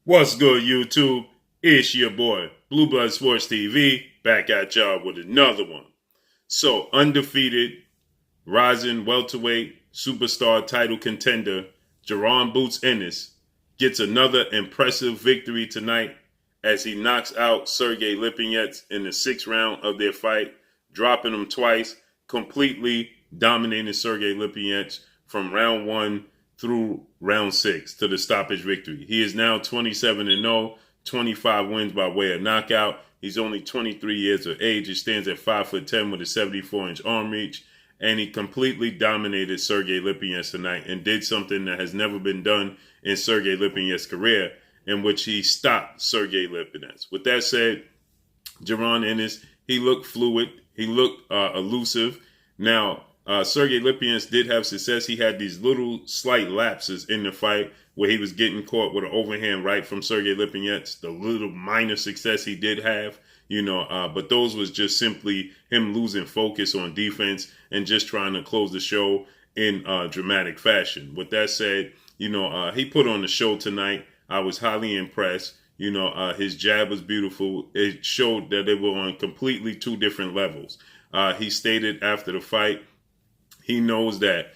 What's good, YouTube? It's your boy, Blue Blood Sports TV, back at y'all with another one. So, undefeated, rising welterweight, superstar title contender, Jaron Boots Ennis gets another impressive victory tonight as he knocks out Sergey Lipinets in the sixth round of their fight, dropping him twice, completely dominating Sergey Lipinets from round one through round six to the stoppage victory. He is now 27-0, 25 wins by way of knockout. He's only 23 years of age. He stands at 5'10" with a 74-inch arm reach, and he completely dominated Sergey Lipinets tonight and did something that has never been done in Sergey Lipinets' career, in which he stopped Sergey Lipinets. With that said, Jaron Ennis, he looked fluid. He looked elusive. Now, Sergey Lipinets did have success. He had these little slight lapses in the fight where he was getting caught with an overhand right from Sergey Lipinets. The little minor success he did have, but those was just simply him losing focus on defense and just trying to close the show in dramatic fashion. With that said, he put on the show tonight. I was highly impressed. His jab was beautiful. It showed that they were on completely two different levels. He stated after the fight, he knows that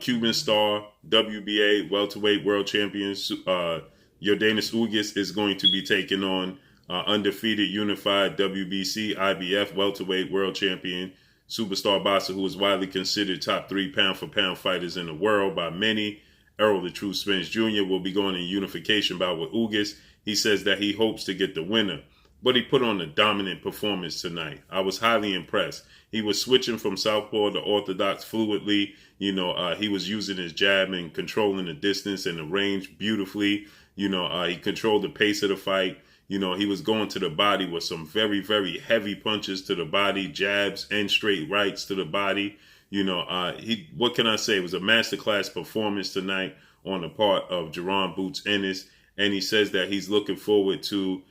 Cuban star, WBA welterweight world champion Yordenis Ugas is going to be taking on undefeated unified WBC IBF welterweight world champion superstar boxer who is widely considered top 3 pound-for-pound fighters in the world by many. ERROL the True Spence Jr. will be going in unification bout with Ugas. He says that he hopes to get the winner, but he put on a dominant performance tonight. I was highly impressed. He was switching from southpaw to orthodox fluidly. He was using his jab and controlling the distance and the range beautifully. He controlled the pace of the fight. He was going to the body with some very, very heavy punches to the body, jabs and straight rights to the body. What can I say? It was a masterclass performance tonight on the part of Jaron Boots Ennis, and he says that he's looking forward to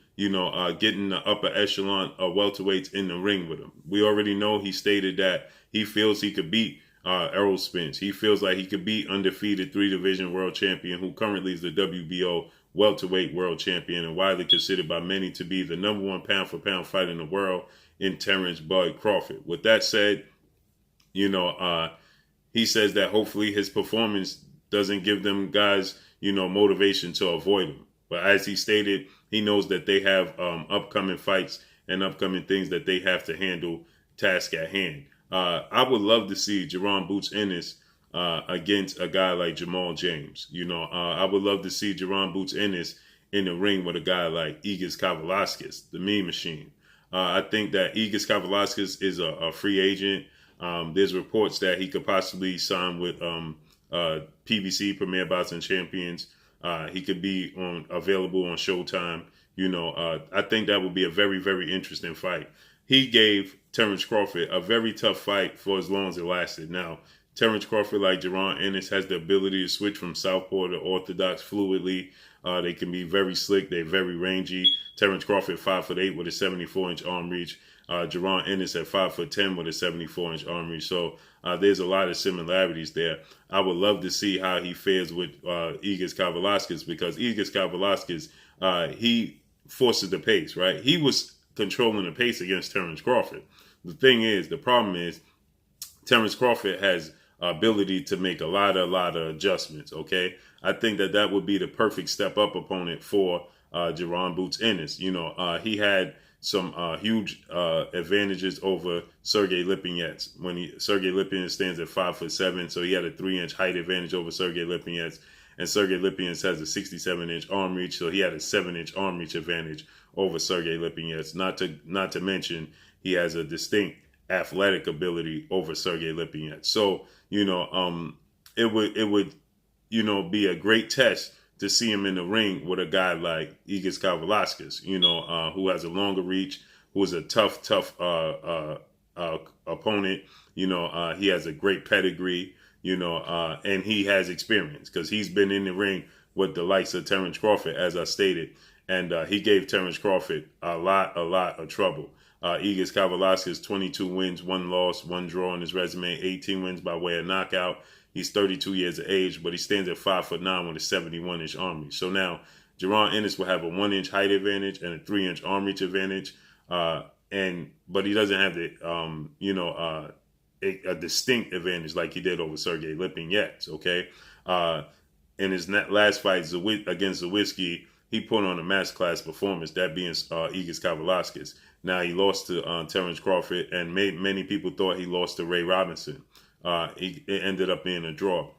getting the upper echelon of welterweights in the ring with him. We already know he stated that he feels he could beat Errol Spence. He feels like he could beat undefeated 3-division world champion, who currently is the WBO welterweight world champion and widely considered by many to be the number 1 pound-for-pound fighter in the world in Terrence Bud Crawford. With that said, he says that hopefully his performance doesn't give them guys, motivation to avoid him. But as he stated, he knows that they have upcoming fights and upcoming things that they have to handle, task at hand. I would love to see Jaron Boots Ennis against a guy like Jamal James. I would love to see Jaron Boots Ennis in the ring with a guy like Ugas Kavalauskas, the Mean Machine. I think that Ugas Kavalauskas is a free agent. There's reports that he could possibly sign with PBC, Premier Boxing Champions. He could be available on Showtime. I think that would be a very, very interesting fight. He gave Terrence Crawford a very tough fight for as long as it lasted. Now, Terrence Crawford, like Jaron Ennis, has the ability to switch from southpaw to orthodox fluidly. They can be very slick. They're very rangy. Terrence Crawford, 5'8" with a 74-inch arm reach. Jaron Ennis at 5'10" with a 74-inch arm reach. So there's a lot of similarities there. I would love to see how he fares with Ugas Kavalauskas, because Ugas Kavalauskas, he forces the pace, right? He was controlling the pace against Terrence Crawford. The problem is, Terrence Crawford has ability to make a lot of adjustments, okay? I think that would be the perfect step-up opponent for Jaron Boots Ennis. He had some huge advantages over Sergey Lipinets. Sergey Lipinets stands at 5'7", so he had a 3-inch height advantage over Sergey Lipinets, and Sergey Lipinets has a 67-inch arm reach, so he had a 7-inch arm reach advantage over Sergey Lipinets. Not to mention, he has a distinct athletic ability over Sergey Lipinets. So it would be a great test to see him in the ring with a guy like Ugas Kavalauskas, who has a longer reach, who is a tough opponent. He has a great pedigree, and he has experience because he's been in the ring with the likes of Terrence Crawford, as I stated, and he gave Terrence Crawford a lot of trouble. Ugas Kavalauskas, 22 wins, 1 loss, 1 draw on his resume, 18 wins by way of knockout. He's 32 years of age, but he stands at 5'9" with a 71-inch arm reach. So now Jaron Ennis will have a 1-inch height advantage and a 3-inch arm reach advantage. But he doesn't have the a distinct advantage like he did over Sergey Lipinets. Okay, in his last fight against Zawicki, he put on a mass class performance, that being Ugas Kavaliauskas. Now he lost to Terrence Crawford, and many people thought he lost to Ray Robinson. It ended up being a draw.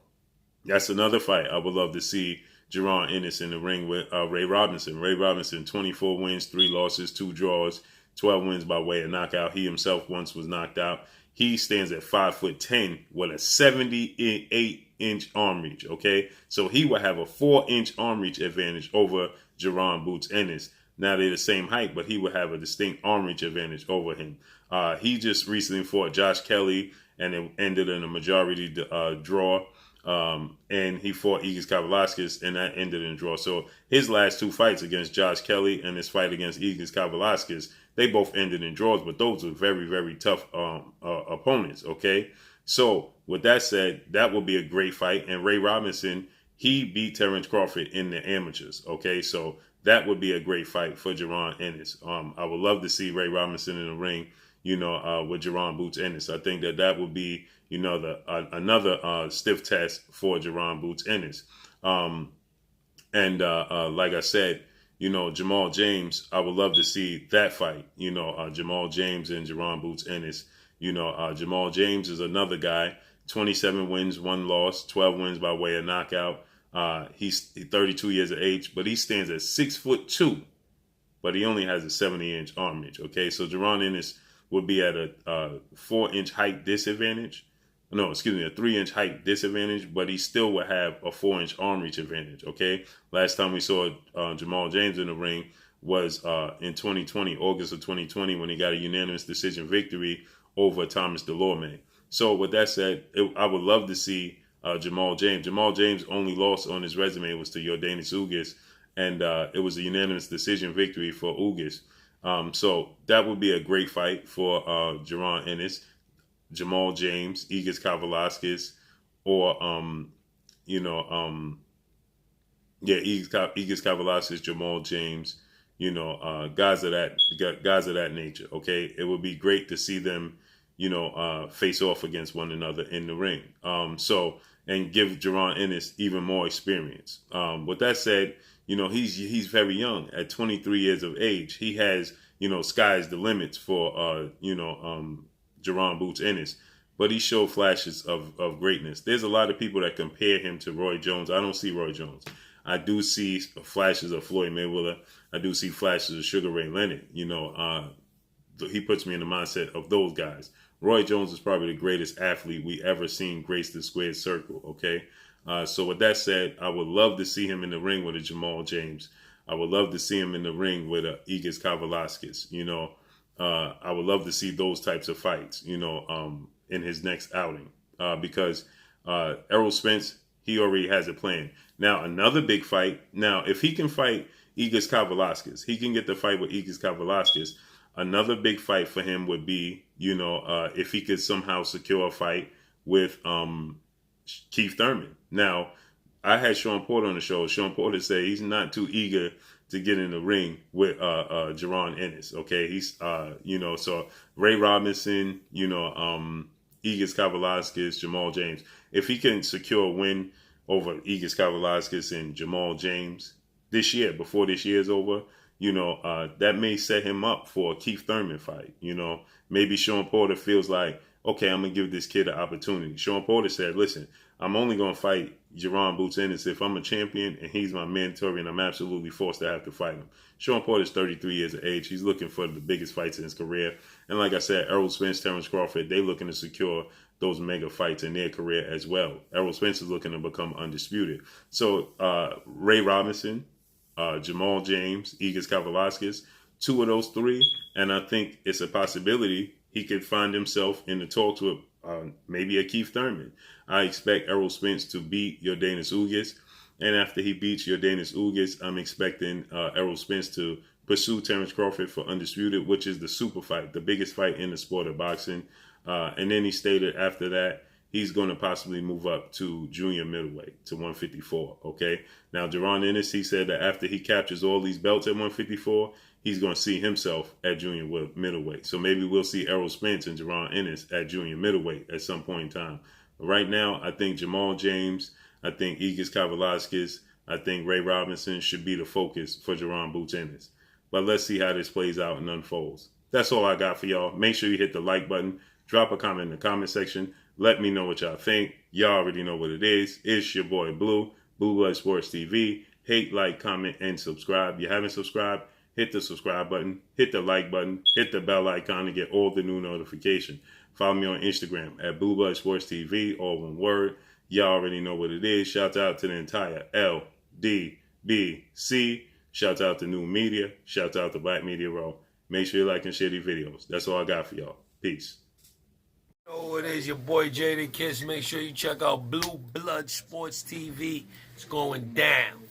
That's another fight I would love to see Jaron Ennis in the ring with Ray Robinson. Ray Robinson, 24 wins, 3 losses, 2 draws, 12 wins by way of knockout. He himself once was knocked out. He stands at 5'10" with a 78-inch arm reach. Okay, so he will have a 4-inch arm reach advantage over Jaron Boots Ennis. Now they're the same height, but he will have a distinct arm reach advantage over him. He just recently fought Josh Kelly, and it ended in a majority draw. And he fought Ugas Kavaliauskas, and that ended in a draw. So his last 2 fights against Josh Kelly and his fight against Ugas Kavaliauskas, they both ended in draws, but those were very, very tough opponents. Okay, so with that said, that will be a great fight. And Ray Robinson, he beat Terrence Crawford in the amateurs. Okay, so that would be a great fight for Jaron Ennis. I would love to see Ray Robinson in the ring, with Jaron Boots Ennis. I think that would be, another stiff test for Jaron Boots Ennis. Like I said, Jamal James, I would love to see that fight. Jamal James and Jaron Boots Ennis. Jamal James is another guy, 27 wins, 1 loss, 12 wins by way of knockout. He's 32 years of age, but he stands at 6'2", but he only has a 70-inch arm reach. Okay, so Jaron Ennis would be at a 4-inch height disadvantage. No, excuse me, a 3-inch height disadvantage, but he still would have a 4-inch arm reach advantage. Okay, last time we saw Jamal James in the ring was in 2020, August of 2020, when he got a unanimous decision victory over Thomas Delorme. So with that said, I would love to see Jamal James. Jamal James' only loss on his resume was to YORDENIS Ugas, and it was a unanimous decision victory for Ugas. So that would be a great fight for Jaron Ennis, Jamal James, Ugas Kavaliauskas, or Ugas Kavaliauskas, Jamal James, guys of that nature. Okay, it would be great to see them, face off against one another in the ring. And give Jaron Ennis even more experience. With that said, he's very young at 23 years of age. He has, sky's the limits for Jaron Boots Ennis, but he showed flashes of greatness. There's a lot of people that compare him to Roy Jones. I don't see Roy Jones. I do see flashes of Floyd Mayweather. I do see flashes of Sugar Ray Leonard. He puts me in the mindset of those guys. Roy Jones is probably the greatest athlete we ever seen grace the squared circle. Okay, so with that said, I would love to see him in the ring with a Jamal James. I would love to see him in the ring with a Ugas Kavaliauskas. I would love to see those types of fights, in his next outing, because Errol Spence, he already has a plan. Now, another big fight. Now, if he can fight Ugas Kavaliauskas, he can get the fight with Ugas Kavaliauskas. Another big fight for him would be, if he could somehow secure a fight with Keith Thurman. Now, I had Sean Porter on the show. Sean Porter said he's not too eager to get in the ring with Jaron Ennis. Okay, he's so Ray Robinson, Ugas Kavaliauskas, Jamal James. If he can secure a win over Ugas Kavaliauskas and Jamal James this year, before this year is over, that may set him up for a Keith Thurman fight. Maybe Sean Porter feels like, okay, I'm going to give this kid an opportunity. Sean Porter said, listen, I'm only going to fight Jaron Boots Ennis if I'm a champion and he's my mandatory and I'm absolutely forced to have to fight him. Sean Porter's 33 years of age. He's looking for the biggest fights in his career. And like I said, Errol Spence, Terrence Crawford, they're looking to secure those mega fights in their career as well. Errol Spence is looking to become undisputed. So Ray Robinson, Jamal James, Ugas Kavaliauskas, 2 of those 3. And I think it's a possibility he could find himself in the talks with maybe a Keith Thurman. I expect Errol Spence to beat YORDENIS Ugas. And after he beats YORDENIS Ugas, I'm expecting Errol Spence to pursue Terrence Crawford for undisputed, which is the super fight, the biggest fight in the sport of boxing. And then he stated after that, he's going to possibly move up to junior middleweight to 154. Okay. Now, Jaron Ennis, he said that after he captures all these belts at 154, he's going to see himself at junior middleweight. So maybe we'll see Errol Spence and Jaron Ennis at junior middleweight at some point in time. But right now, I think Jamal James, I think Ugas Kavaliauskas, I think Ray Robinson should be the focus for Jaron Boots Ennis. But let's see how this plays out and unfolds. That's all I got for y'all. Make sure you hit the like button. Drop a comment in the comment section. Let me know what y'all think. Y'all already know what it is. It's your boy Blue, Blue Blood Sports TV. Hate, like, comment, and subscribe. If you haven't subscribed, hit the subscribe button, hit the like button, hit the bell icon to get all the new notifications. Follow me on Instagram at Blue Blood Sports TV, all one word. Y'all already know what it is. Shout out to the entire LDBC. Shout out to New Media. Shout out to Black Media Row. Make sure you like and share these videos. That's all I got for y'all. Peace. Oh, it is your boy Jaron. Make sure you check out Blue Blood Sports TV. It's going down.